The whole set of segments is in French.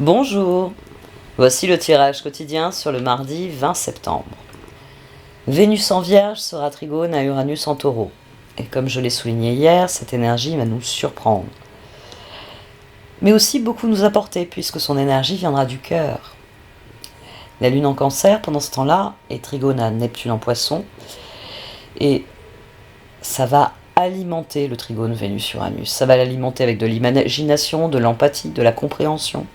Bonjour, voici le tirage quotidien sur le mardi 20 septembre. Vénus en Vierge sera trigone à Uranus en Taureau. Et comme je l'ai souligné hier, cette énergie va nous surprendre. Mais aussi beaucoup nous apporter puisque son énergie viendra du cœur. La Lune en Cancer, pendant ce temps-là, est trigone à Neptune en Poisson. Et ça va alimenter le trigone Vénus-Uranus. Ça va l'alimenter avec de l'imagination, de l'empathie, de la compréhension.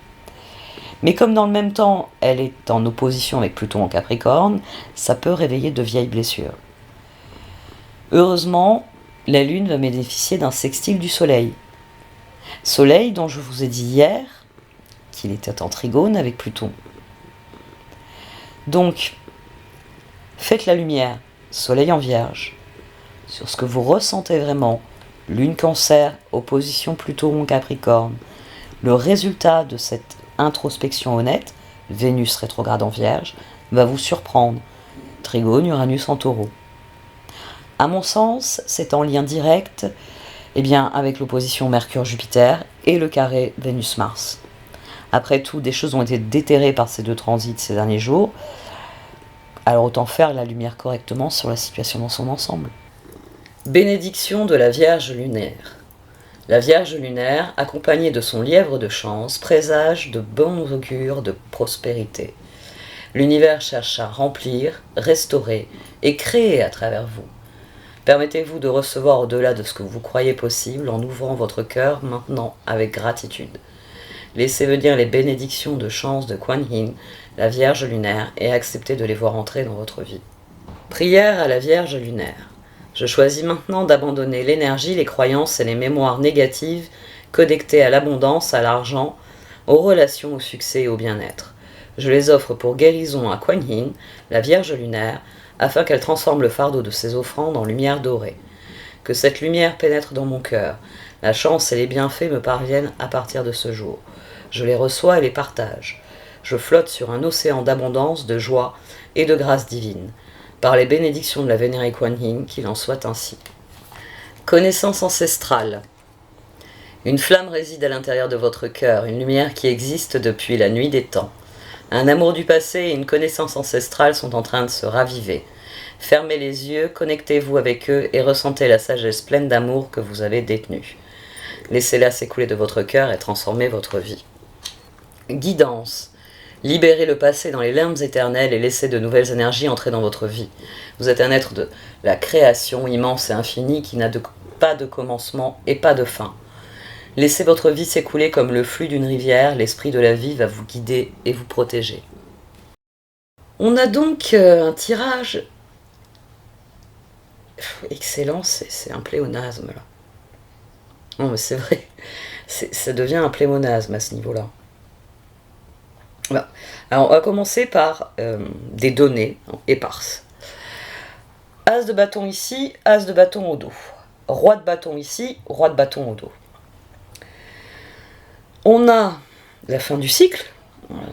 Mais comme dans le même temps, elle est en opposition avec Pluton en Capricorne, ça peut réveiller de vieilles blessures. Heureusement, la Lune va bénéficier d'un sextile du Soleil. Soleil dont je vous ai dit hier qu'il était en trigone avec Pluton. Donc, faites la lumière, Soleil en Vierge, sur ce que vous ressentez vraiment, Lune Cancer, opposition Pluton en Capricorne, le résultat de cette introspection honnête, Vénus rétrograde en Vierge, va vous surprendre. Trigone, Uranus en Taureau. À mon sens, c'est en lien direct avec l'opposition Mercure-Jupiter et le carré Vénus-Mars. Après tout, des choses ont été déterrées par ces deux transits ces derniers jours, alors autant faire la lumière correctement sur la situation dans son ensemble. Bénédiction de la Vierge lunaire. La Vierge lunaire, accompagnée de son lièvre de chance, présage de bons augures de prospérité. L'univers cherche à remplir, restaurer et créer à travers vous. Permettez-vous de recevoir au-delà de ce que vous croyez possible en ouvrant votre cœur maintenant avec gratitude. Laissez venir les bénédictions de chance de Kuan Yin, la Vierge lunaire, et acceptez de les voir entrer dans votre vie. Prière à la Vierge lunaire. Je choisis maintenant d'abandonner l'énergie, les croyances et les mémoires négatives connectées à l'abondance, à l'argent, aux relations, au succès et au bien-être. Je les offre pour guérison à Kuan Yin, la Vierge lunaire, afin qu'elle transforme le fardeau de ses offrandes en lumière dorée. Que cette lumière pénètre dans mon cœur. La chance et les bienfaits me parviennent à partir de ce jour. Je les reçois et les partage. Je flotte sur un océan d'abondance, de joie et de grâce divine. Par les bénédictions de la vénérée Kuan Yin, qu'il en soit ainsi. Connaissance ancestrale. Une flamme réside à l'intérieur de votre cœur, une lumière qui existe depuis la nuit des temps. Un amour du passé et une connaissance ancestrale sont en train de se raviver. Fermez les yeux, connectez-vous avec eux et ressentez la sagesse pleine d'amour que vous avez détenue. Laissez-la s'écouler de votre cœur et transformer votre vie. Guidance. Libérez le passé dans les limbes éternelles et laissez de nouvelles énergies entrer dans votre vie. Vous êtes un être de la création immense et infinie qui n'a pas de commencement et pas de fin. Laissez votre vie s'écouler comme le flux d'une rivière, l'esprit de la vie va vous guider et vous protéger. On a donc un tirage excellent, c'est un pléonasme là. Non mais c'est vrai, ça devient un pléonasme à ce niveau-là. Voilà. Alors on va commencer par des données éparses. As de bâton ici, as de bâton au dos. Roi de bâton ici, roi de bâton au dos. On a la fin du cycle.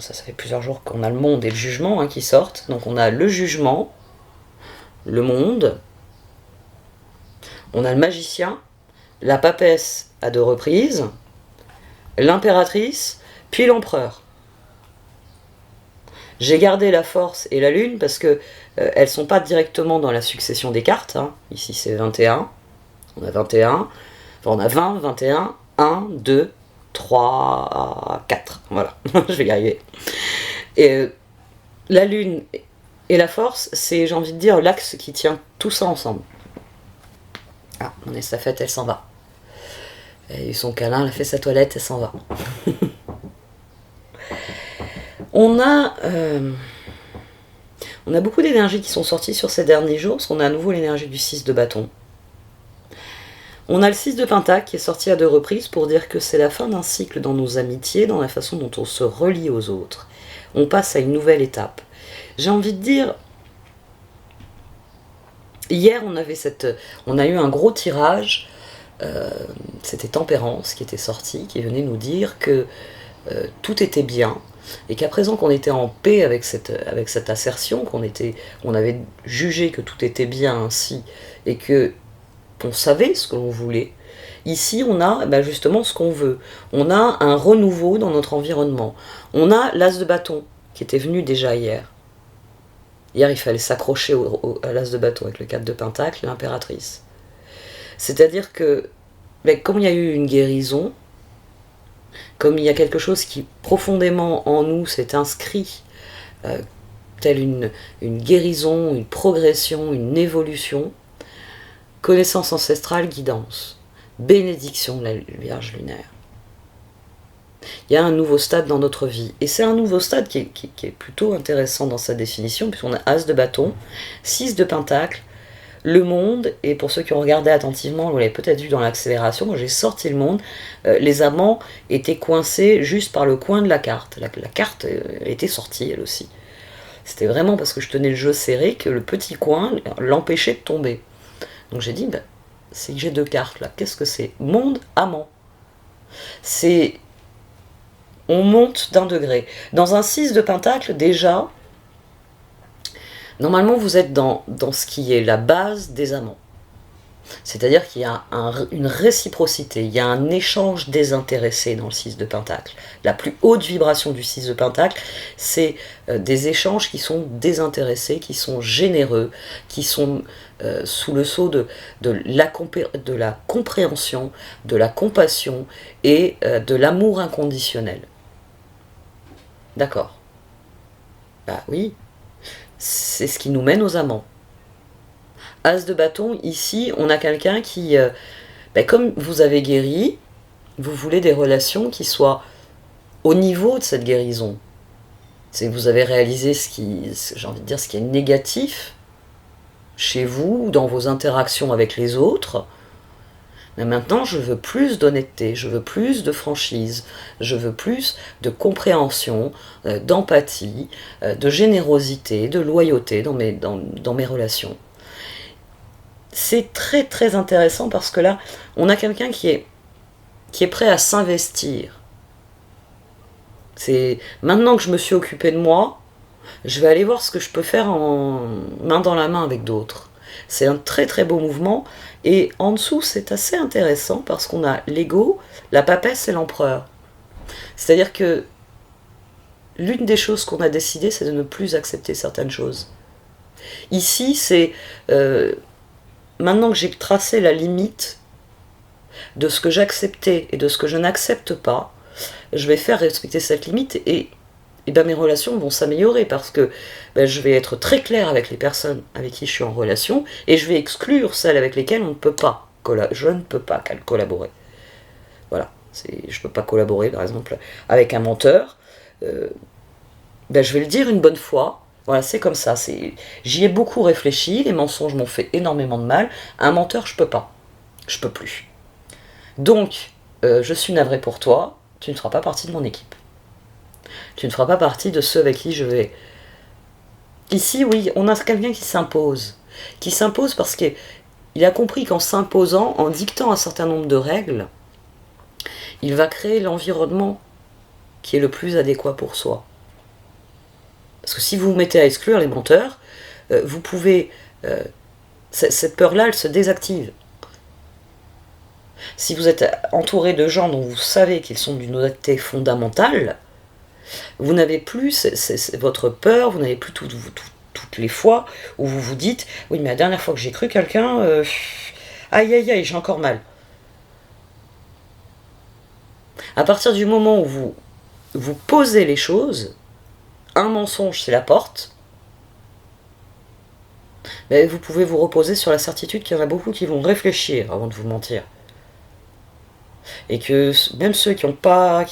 Ça fait plusieurs jours qu'on a le monde et le jugement qui sortent. Donc on a le jugement, le monde. On a le magicien, la papesse à 2 reprises, l'impératrice, puis l'empereur. J'ai gardé la force et la lune parce que elles ne sont pas directement dans la succession des cartes. Ici c'est 21. On a 21. Enfin, on a 20, 21, 1, 2, 3, 4. Voilà, je vais y arriver. Et la lune et la force, c'est, j'ai envie de dire, l'axe qui tient tout ça ensemble. Ah, mon estafette, elle s'en va. Elle a eu son câlin, elle a fait sa toilette, elle s'en va. On a beaucoup d'énergies qui sont sorties sur ces derniers jours, parce qu'on a à nouveau l'énergie du 6 de bâton. On a le 6 de pentacle qui est sorti à 2 reprises pour dire que c'est la fin d'un cycle dans nos amitiés, dans la façon dont on se relie aux autres. On passe à une nouvelle étape. J'ai envie de dire, hier on a eu un gros tirage, c'était Tempérance qui était sorti, qui venait nous dire que tout était bien, et qu'à présent qu'on était en paix avec cette assertion, on avait jugé que tout était bien ainsi, et que on savait ce que l'on voulait, Ici, on a justement ce qu'on veut. On a un renouveau dans notre environnement. On a l'as de bâton, qui était venu déjà hier. Hier, il fallait s'accrocher à l'as de bâton avec le 4 de pentacle et l'impératrice. C'est-à-dire que, comme il y a eu une guérison, comme il y a quelque chose qui profondément en nous s'est inscrit, telle une guérison, une progression, une évolution, connaissance ancestrale, guidance, bénédiction de la Vierge lunaire. Il y a un nouveau stade dans notre vie. Et c'est un nouveau stade qui est plutôt intéressant dans sa définition, puisqu'on a As de bâton, 6 de pentacle, le monde, et pour ceux qui ont regardé attentivement, vous l'avez peut-être vu dans l'accélération, quand j'ai sorti le monde, les amants étaient coincés juste par le coin de la carte. La carte était sortie, elle aussi. C'était vraiment parce que je tenais le jeu serré que le petit coin l'empêchait de tomber. Donc j'ai dit, c'est que j'ai 2 cartes là, qu'est-ce que c'est? Monde, amant. C'est... On monte d'un degré. Dans un 6 de pentacle, déjà, normalement vous êtes dans ce qui est la base des amants. C'est-à-dire qu'il y a une réciprocité, il y a un échange désintéressé dans le 6 de pentacle. La plus haute vibration du 6 de pentacle, c'est des échanges qui sont désintéressés, qui sont généreux, qui sont sous le sceau de la compréhension, de la compassion et de l'amour inconditionnel. D'accord. Bah oui, c'est ce qui nous mène aux amants. As de bâton, ici, on a quelqu'un qui, comme vous avez guéri, vous voulez des relations qui soient au niveau de cette guérison. C'est que vous avez réalisé ce qui est négatif chez vous, dans vos interactions avec les autres. Mais maintenant, je veux plus d'honnêteté, je veux plus de franchise, je veux plus de compréhension, d'empathie, de générosité, de loyauté dans mes relations. C'est très très intéressant parce que là, on a quelqu'un qui est prêt à s'investir. C'est maintenant que je me suis occupé de moi, je vais aller voir ce que je peux faire main dans la main avec d'autres. C'est un très très beau mouvement. Et en dessous, c'est assez intéressant parce qu'on a l'ego, la papesse et l'empereur. C'est-à-dire que l'une des choses qu'on a décidé, c'est de ne plus accepter certaines choses. Ici, c'est... maintenant que j'ai tracé la limite de ce que j'acceptais et de ce que je n'accepte pas, je vais faire respecter cette limite et mes relations vont s'améliorer parce que je vais être très clair avec les personnes avec qui je suis en relation et je vais exclure celles avec lesquelles on ne peut pas je ne peux pas collaborer. Voilà, je ne peux pas collaborer par exemple avec un menteur. Je vais le dire une bonne fois. Voilà, c'est comme ça. J'y ai beaucoup réfléchi, les mensonges m'ont fait énormément de mal. Un menteur, je peux pas. Je peux plus. Donc, je suis navré pour toi, tu ne feras pas partie de mon équipe. Tu ne feras pas partie de ceux avec qui je vais... Ici, oui, on a quelqu'un qui s'impose. Qui s'impose parce qu'il a compris qu'en s'imposant, en dictant un certain nombre de règles, il va créer l'environnement qui est le plus adéquat pour soi. Parce que si vous vous mettez à exclure les menteurs, vous pouvez... cette peur-là, elle se désactive. Si vous êtes entouré de gens dont vous savez qu'ils sont d'une honnêteté fondamentale, vous n'avez plus votre peur, vous n'avez plus toutes les fois où vous vous dites « Oui, mais la dernière fois que j'ai cru quelqu'un, aïe, aïe, aïe, j'ai encore mal. » À partir du moment où vous posez les choses, un mensonge, c'est la porte, mais vous pouvez vous reposer sur la certitude qu'il y en a beaucoup qui vont réfléchir avant de vous mentir. Et que même ceux qui sont pas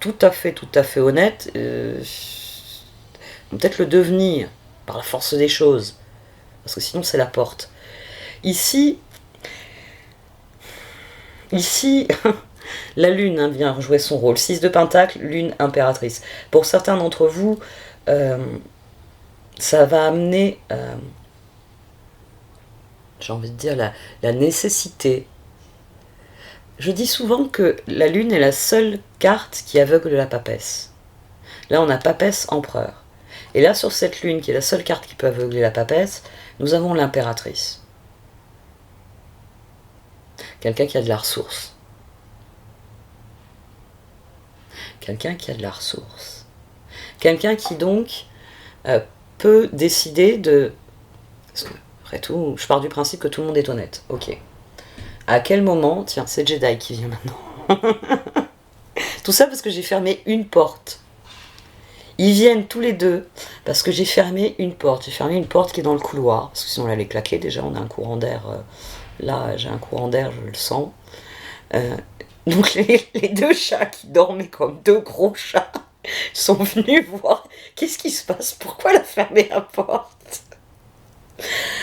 tout à fait honnêtes, vont peut-être le devenir par la force des choses. Parce que sinon c'est la porte. Ici, la lune vient jouer son rôle. 6 de pentacle, lune impératrice. Pour certains d'entre vous, ça va amener, j'ai envie de dire, la nécessité. Je dis souvent que la lune est la seule carte qui aveugle la papesse. Là, on a papesse empereur. Et là, sur cette lune, qui est la seule carte qui peut aveugler la papesse, nous avons l'impératrice. Quelqu'un qui a de la ressource. quelqu'un qui a de la ressource. Quelqu'un qui donc peut décider de... Parce que, après tout, je pars du principe que tout le monde est honnête. Ok. À quel moment... Tiens, c'est Jedi qui vient maintenant. Tout ça parce que j'ai fermé une porte. Ils viennent tous les deux parce que j'ai fermé une porte. J'ai fermé une porte qui est dans le couloir. Parce que sinon, elle allait claquer. Déjà, on a un courant d'air. Là, j'ai un courant d'air, je le sens. Donc, les deux chats qui dormaient comme deux gros chats sont venus voir qu'est-ce qui se passe. Pourquoi elle a fermé la porte?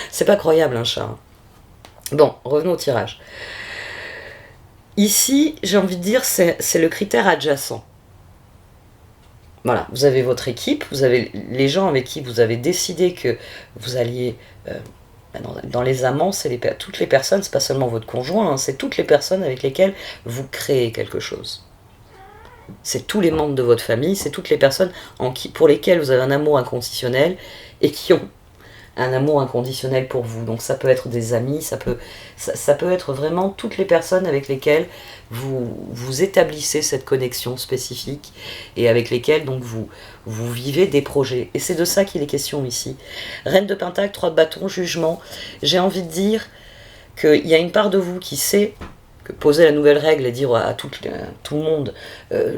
C'est pas croyable, un chat. Bon, revenons au tirage. Ici, j'ai envie de dire, c'est le critère adjacent. Voilà, vous avez votre équipe, vous avez les gens avec qui vous avez décidé que vous alliez... dans les amants, c'est toutes les personnes, c'est pas seulement votre conjoint, hein, c'est toutes les personnes avec lesquelles vous créez quelque chose. C'est tous les membres de votre famille, c'est toutes les personnes pour lesquelles vous avez un amour inconditionnel et qui ont un amour inconditionnel pour vous. Donc ça peut être des amis, ça peut être vraiment toutes les personnes avec lesquelles vous établissez cette connexion spécifique et avec lesquelles donc vous vivez des projets. Et c'est de ça qu'il est question ici. Reine de Pentacle, 3 de bâton, jugement. J'ai envie de dire qu'il y a une part de vous qui sait que poser la nouvelle règle et dire à tout le monde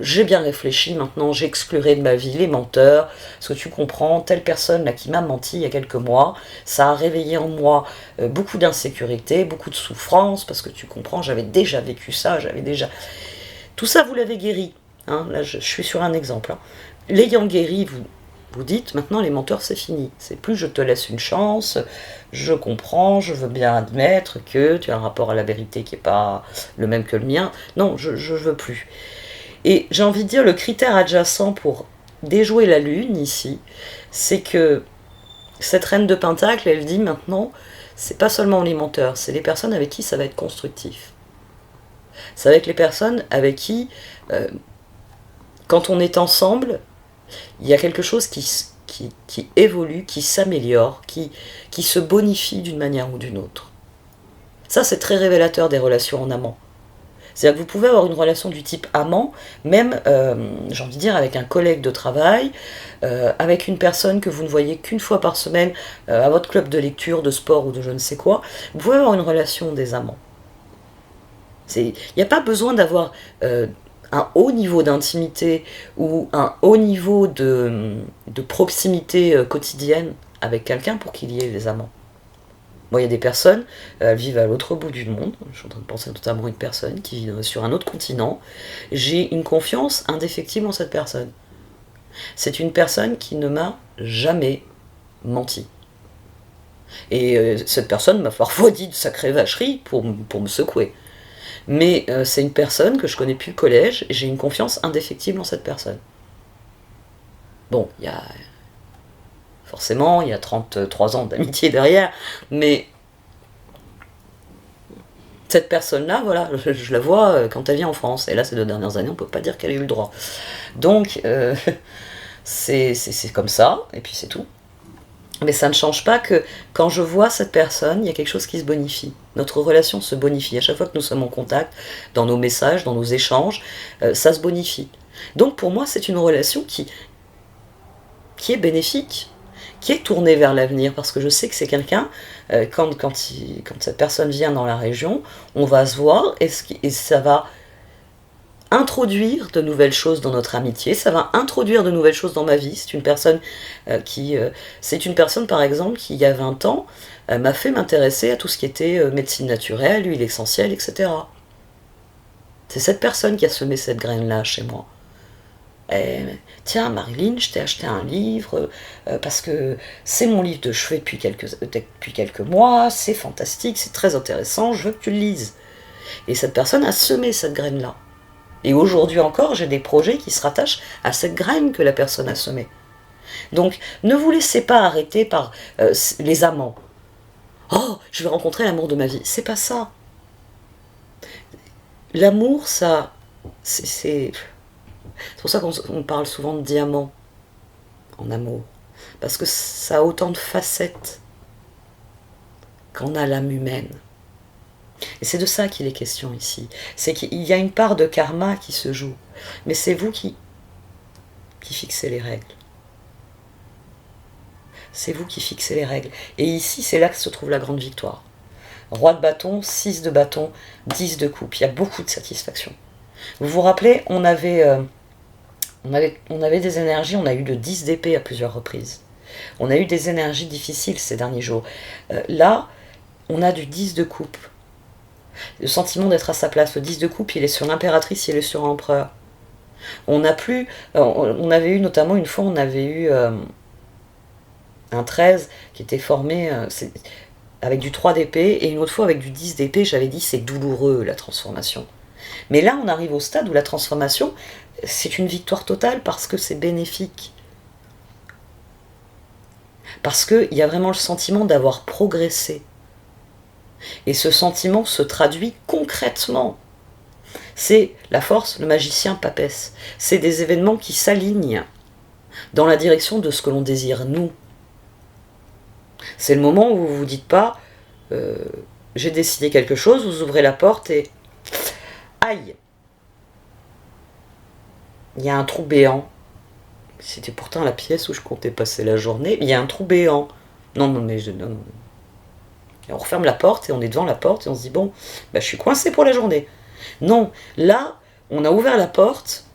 j'ai bien réfléchi, maintenant j'exclurai de ma vie les menteurs, parce que tu comprends, telle personne là qui m'a menti il y a quelques mois, ça a réveillé en moi beaucoup d'insécurité, beaucoup de souffrance, parce que tu comprends, j'avais déjà vécu ça, tout ça vous l'avez guéri, hein, là je suis sur un exemple, hein. L'ayant guéri, vous dites, maintenant les menteurs c'est fini, c'est plus je te laisse une chance, je comprends, je veux bien admettre que tu as un rapport à la vérité qui n'est pas le même que le mien, non, je veux plus. Et j'ai envie de dire, le critère adjacent pour déjouer la lune ici, c'est que cette reine de Pentacle, elle dit maintenant, c'est pas seulement les menteurs, c'est les personnes avec qui ça va être constructif. C'est avec les personnes avec qui, quand on est ensemble, il y a quelque chose qui évolue, qui s'améliore, qui se bonifie d'une manière ou d'une autre. Ça, c'est très révélateur des relations en amant. C'est-à-dire que vous pouvez avoir une relation du type amant, même, j'ai envie de dire, avec un collègue de travail, avec une personne que vous ne voyez qu'une fois par semaine à votre club de lecture, de sport ou de je ne sais quoi. Vous pouvez avoir une relation des amants. Il n'y a pas besoin d'avoir un haut niveau d'intimité ou un haut niveau de proximité quotidienne avec quelqu'un pour qu'il y ait des amants. Moi, il y a des personnes, elles vivent à l'autre bout du monde. Je suis en train de penser notamment à une personne qui vit sur un autre continent. J'ai une confiance indéfectible en cette personne. C'est une personne qui ne m'a jamais menti. Et cette personne m'a parfois dit de sacrées vacheries pour me secouer. Mais c'est une personne que je connais depuis le collège et j'ai une confiance indéfectible en cette personne. Bon, forcément, il y a 33 ans d'amitié derrière, mais cette personne-là, voilà, je la vois quand elle vient en France. Et là, ces 2 dernières années, on ne peut pas dire qu'elle a eu le droit. Donc, c'est comme ça, et puis c'est tout. Mais ça ne change pas que quand je vois cette personne, il y a quelque chose qui se bonifie. Notre relation se bonifie. À chaque fois que nous sommes en contact, dans nos messages, dans nos échanges, ça se bonifie. Donc pour moi, c'est une relation qui est bénéfique, qui est tournée vers l'avenir, parce que je sais que c'est quelqu'un, quand cette personne vient dans la région, on va se voir et ça va introduire de nouvelles choses dans notre amitié, ça va introduire de nouvelles choses dans ma vie. C'est une personne c'est une personne par exemple qui il y a 20 ans m'a fait m'intéresser à tout ce qui était médecine naturelle, huile essentielle, etc. C'est cette personne qui a semé cette graine-là chez moi. Tiens Marilyn, je t'ai acheté un livre parce que c'est mon livre de chevet depuis quelques mois, c'est fantastique, c'est très intéressant, je veux que tu le lises. Et cette personne a semé cette graine-là. Et aujourd'hui encore, j'ai des projets qui se rattachent à cette graine que la personne a semée. Donc, ne vous laissez pas arrêter par les amants. Oh, je vais rencontrer l'amour de ma vie. C'est pas ça. L'amour, ça, c'est pour ça qu'on parle souvent de diamant en amour. Parce que ça a autant de facettes qu'en a l'âme humaine. Et c'est de ça qu'il est question ici. C'est qu'il y a une part de karma qui se joue. Mais c'est vous qui qui fixez les règles. C'est vous qui fixez les règles. Et ici, c'est là que se trouve la grande victoire. Roi de bâton, 6 de bâton, 10 de coupe. Il y a beaucoup de satisfaction. Vous vous rappelez, on avait des énergies, on a eu le 10 d'épée à plusieurs reprises. On a eu des énergies difficiles ces derniers jours. Là, on a du 10 de coupe. Le sentiment d'être à sa place. Le 10 de coupe, il est sur l'impératrice, il est sur l'empereur. On avait eu notamment une fois, on avait eu un 13 qui était formé avec du 3 d'épée, et une autre fois avec du 10 d'épée, j'avais dit c'est douloureux la transformation. Mais là, on arrive au stade où la transformation, c'est une victoire totale parce que c'est bénéfique. Parce qu'il y a vraiment le sentiment d'avoir progressé. Et ce sentiment se traduit concrètement. C'est la force, le magicien papesse. C'est des événements qui s'alignent dans la direction de ce que l'on désire nous. C'est le moment où vous ne vous dites pas j'ai décidé quelque chose, vous ouvrez la porte et aïe, il y a un trou béant. C'était pourtant la pièce où je comptais passer la journée. Il y a un trou béant. Non. Et on referme la porte et on est devant la porte et on se dit bon, je suis coincé pour la journée. Non, là, on a ouvert la porte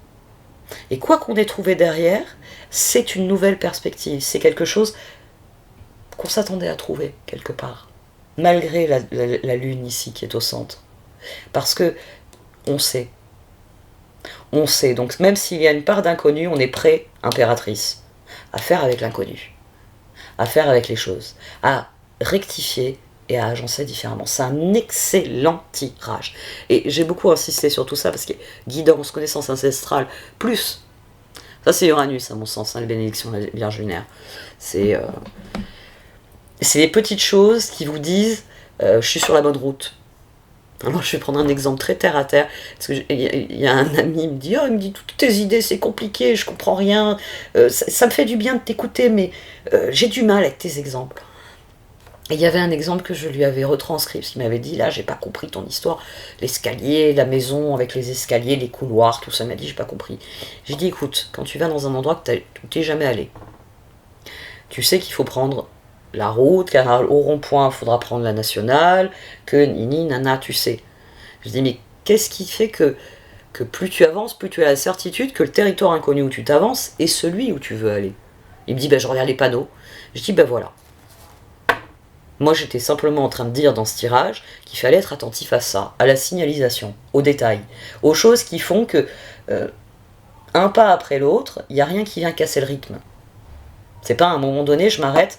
et quoi qu'on ait trouvé derrière, c'est une nouvelle perspective. C'est quelque chose qu'on s'attendait à trouver quelque part. Malgré la lune ici qui est au centre. Parce que on sait. On sait. Donc même s'il y a une part d'inconnu, on est prêt, impératrice, à faire avec l'inconnu. À faire avec les choses. À rectifier et à agencer différemment. C'est un excellent tirage. Et j'ai beaucoup insisté sur tout ça parce que guidance, connaissance ancestrale, plus. Ça c'est Uranus à mon sens, la bénédiction de la Vierge lunaire. C'est des petites choses qui vous disent je suis sur la bonne route. Alors je vais prendre un exemple très terre à terre, parce qu'il y a un ami, il me dit toutes tes idées c'est compliqué, je comprends rien, ça me fait du bien de t'écouter, mais j'ai du mal avec tes exemples. Et il y avait un exemple que je lui avais retranscrit, parce qu'il m'avait dit, là j'ai pas compris ton histoire, l'escalier, la maison avec les escaliers, les couloirs, tout ça, il m'a dit j'ai pas compris. J'ai dit écoute, quand tu vas dans un endroit où tu n'es jamais allé, tu sais qu'il faut prendre la route, car au rond-point, il faudra prendre la nationale, que nini, nana, tu sais. Je dis, mais qu'est-ce qui fait que plus tu avances, plus tu as la certitude que le territoire inconnu où tu t'avances est celui où tu veux aller. Il me dit, je regarde les panneaux. Je dis, voilà. Moi, j'étais simplement en train de dire dans ce tirage qu'il fallait être attentif à ça, à la signalisation, aux détails, aux choses qui font que, un pas après l'autre, il n'y a rien qui vient casser le rythme. C'est pas à un moment donné, je m'arrête.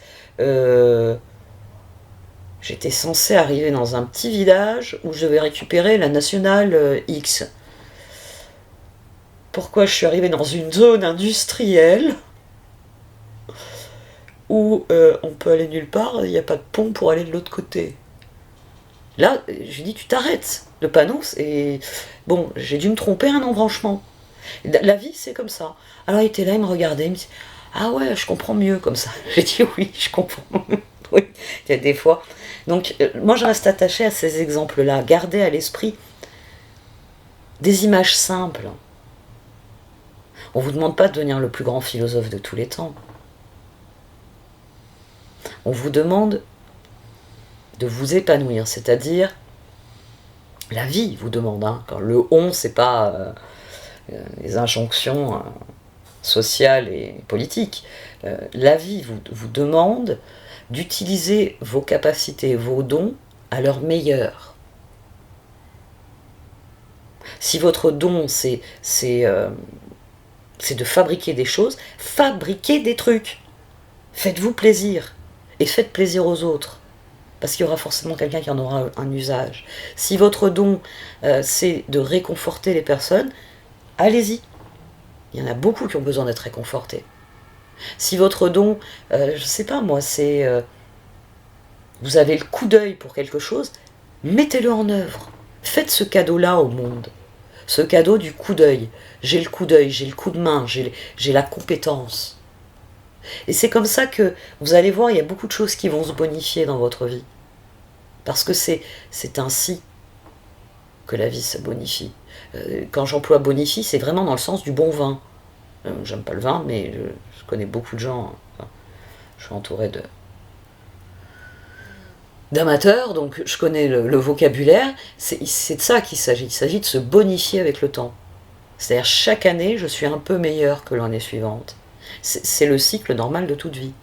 J'étais censée arriver dans un petit village où je devais récupérer la nationale X. Pourquoi je suis arrivée dans une zone industrielle où on peut aller nulle part, il n'y a pas de pont pour aller de l'autre côté. Là, je lui dis tu t'arrêtes. Le panneau, c'est... Bon, j'ai dû me tromper un embranchement. La vie, c'est comme ça. Alors il était là, il me regardait, il me dit ah ouais, je comprends mieux comme ça. J'ai dit oui, je comprends. Oui, il y a des fois. Donc, moi, je reste attachée à ces exemples-là. Gardez à l'esprit des images simples. On ne vous demande pas de devenir le plus grand philosophe de tous les temps. On vous demande de vous épanouir, c'est-à-dire la vie vous demande. Quand le on, c'est pas les injonctions sociales et politiques. La vie vous demande d'utiliser vos capacités, vos dons à leur meilleur. Si votre don, c'est de fabriquer des choses, fabriquez des trucs. Faites-vous plaisir et faites plaisir aux autres. Parce qu'il y aura forcément quelqu'un qui en aura un usage. Si votre don, c'est de réconforter les personnes, allez-y. Il y en a beaucoup qui ont besoin d'être réconfortés. Si votre don, je sais pas moi, c'est... vous avez le coup d'œil pour quelque chose, mettez-le en œuvre. Faites ce cadeau-là au monde. Ce cadeau du coup d'œil. J'ai le coup d'œil, j'ai le coup de main, j'ai la compétence. Et c'est comme ça que vous allez voir, il y a beaucoup de choses qui vont se bonifier dans votre vie. Parce que c'est ainsi que la vie se bonifie. Quand j'emploie bonifie, c'est vraiment dans le sens du bon vin. J'aime pas le vin, mais je connais beaucoup de gens. Enfin, je suis entouré d'amateurs, donc je connais le vocabulaire. C'est de ça qu'il s'agit. Il s'agit de se bonifier avec le temps. C'est-à-dire chaque année, je suis un peu meilleur que l'année suivante. C'est le cycle normal de toute vie.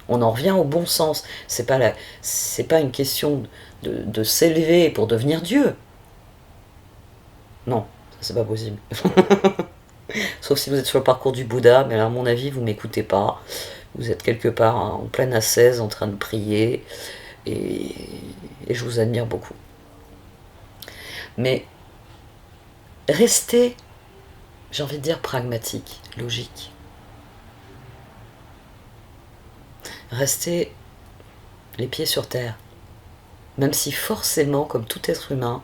On en revient au bon sens. C'est pas une question de s'élever pour devenir Dieu. Non, c'est pas possible. Sauf si vous êtes sur le parcours du Bouddha, mais à mon avis, vous m'écoutez pas. Vous êtes quelque part en pleine ascèse, en train de prier, et je vous admire beaucoup. Mais restez, j'ai envie de dire, pragmatique, logique. Restez les pieds sur terre. Même si forcément, comme tout être humain,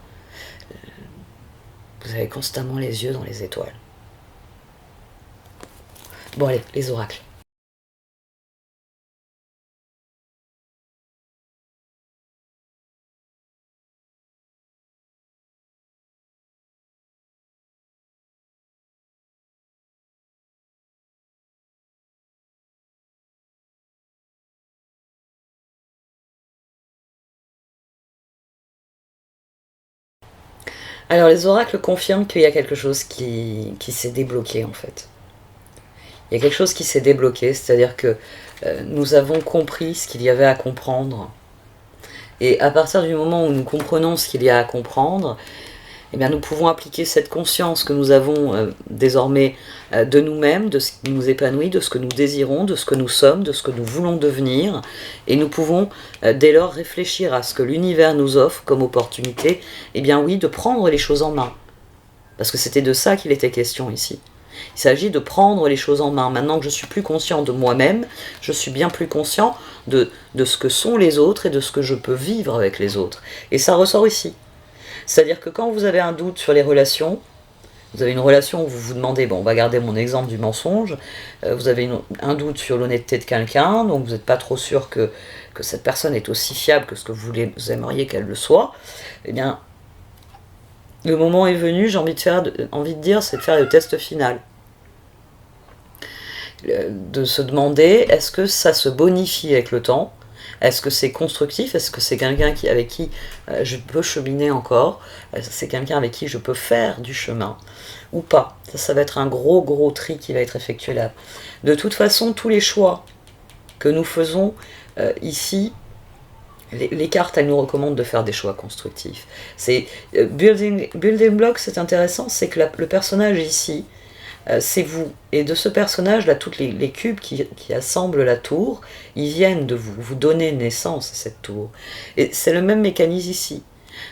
vous avez constamment les yeux dans les étoiles. Bon allez, les oracles. Alors les oracles confirment qu'il y a quelque chose qui s'est débloqué en fait. Il y a quelque chose qui s'est débloqué, c'est-à-dire que nous avons compris ce qu'il y avait à comprendre. Et à partir du moment où nous comprenons ce qu'il y a à comprendre, eh bien, nous pouvons appliquer cette conscience que nous avons désormais de nous-mêmes, de ce qui nous épanouit, de ce que nous désirons, de ce que nous sommes, de ce que nous voulons devenir. Et nous pouvons dès lors réfléchir à ce que l'univers nous offre comme opportunité, eh bien oui, de prendre les choses en main. Parce que c'était de ça qu'il était question ici. Il s'agit de prendre les choses en main. Maintenant que je suis plus conscient de moi-même, je suis bien plus conscient de ce que sont les autres et de ce que je peux vivre avec les autres. Et ça ressort ici. C'est-à-dire que quand vous avez un doute sur les relations, vous avez une relation où vous vous demandez, bon, on va garder mon exemple du mensonge, vous avez un doute sur l'honnêteté de quelqu'un, donc vous n'êtes pas trop sûr que cette personne est aussi fiable que ce que vous aimeriez qu'elle le soit, eh bien, le moment est venu, j'ai envie de dire, c'est de faire le test final. De se demander, est-ce que ça se bonifie avec le temps ? Est-ce que c'est constructif ? Est-ce que c'est quelqu'un avec qui je peux cheminer encore ? Est-ce que c'est quelqu'un avec qui je peux faire du chemin ? Ou pas ? Ça va être un gros tri qui va être effectué là. De toute façon, tous les choix que nous faisons ici, les cartes, elles nous recommandent de faire des choix constructifs. C'est building block, c'est intéressant, c'est que le personnage ici, c'est vous. Et de ce personnage-là, toutes les cubes qui assemblent la tour, ils viennent de vous donner naissance à cette tour. Et c'est le même mécanisme ici.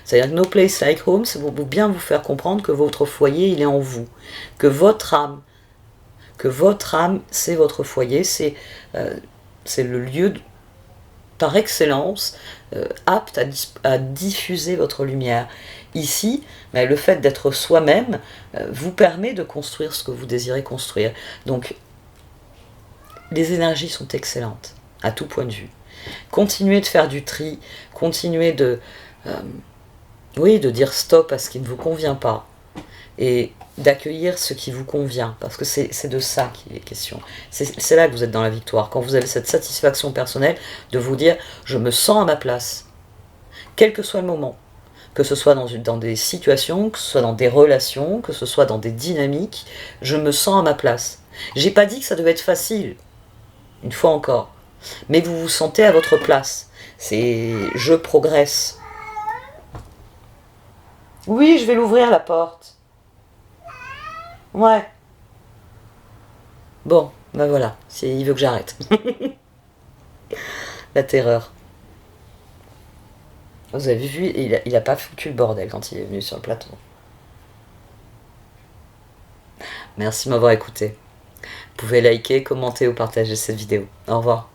C'est-à-dire que No Place Like Home, c'est pour bien vous faire comprendre que votre foyer, il est en vous. Que votre âme, c'est votre foyer, c'est le lieu par excellence apte à diffuser votre lumière. Ici, le fait d'être soi-même vous permet de construire ce que vous désirez construire. Donc, les énergies sont excellentes, à tout point de vue. Continuez de faire du tri, continuez de dire stop à ce qui ne vous convient pas, et d'accueillir ce qui vous convient, parce que c'est de ça qu'il est question. C'est là que vous êtes dans la victoire, quand vous avez cette satisfaction personnelle de vous dire « je me sens à ma place », quel que soit le moment. Que ce soit dans des situations, que ce soit dans des relations, que ce soit dans des dynamiques, je me sens à ma place. J'ai pas dit que ça devait être facile, une fois encore, mais vous vous sentez à votre place. C'est « je progresse ». Oui, je vais l'ouvrir la porte. Ouais. Bon, ben voilà, il veut que j'arrête. La terreur. Vous avez vu, il a pas foutu le bordel quand il est venu sur le plateau. Merci de m'avoir écouté. Vous pouvez liker, commenter ou partager cette vidéo. Au revoir.